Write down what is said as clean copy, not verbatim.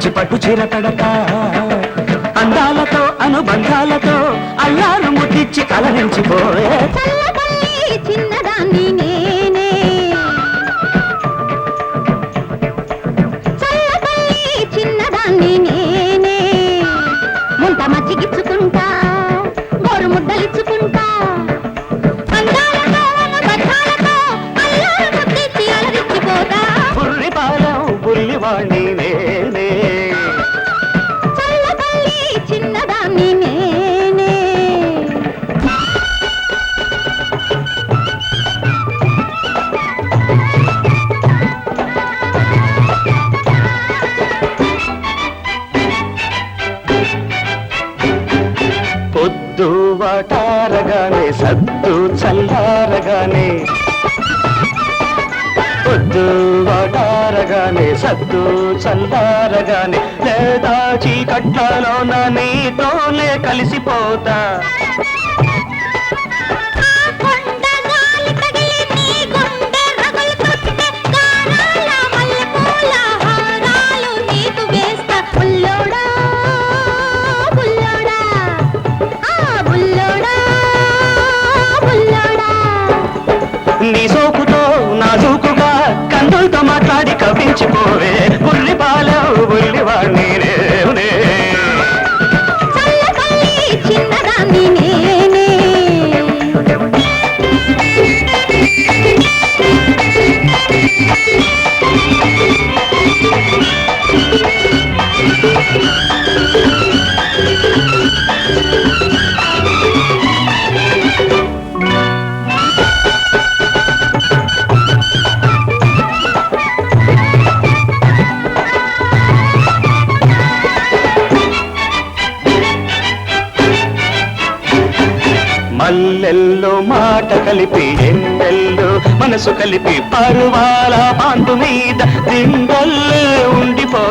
మంచి పట్టు చీర తడక అందాలతో అనుబంధాలతో అల్లారు ముద్దిచ్చి కలరించిపోయే చిన్నదాన్ని నేనే చిన్నదాన్ని నేనే ముంత మజ్జిగిచ్చుకుంటా గోరు ముద్దలిచ్చుకుంటా అందాలతో అనుబంధాలతో అల్లారు ముద్దిచ్చి అలరించిపోతా బుర్రిపాలెం బుల్లివాణ్ణి నేనే చల్లబల్లి చిన్నదాన్ని నేనే పొద్దు వాటారగానే సద్దు చల్లారగానే పొద్దు వాటారగానే సద్దు చల్లారగానే లేదా చీకట్లలోన నీతోనే కలిసిపోతా నీ సోకుతో నాజూకుగా కందులతో మాట్లాడి కవ్వించిపోవే బుల్లిపాలెం బుల్లివాణ్ణి నేనే చిన్నదాన్ని నేనే మల్లెల్లో మాట కలిపి ఎన్నెల్లో మనసు కలిపి పరువాల పాంపు మీద దిండల్లే ఉండిపో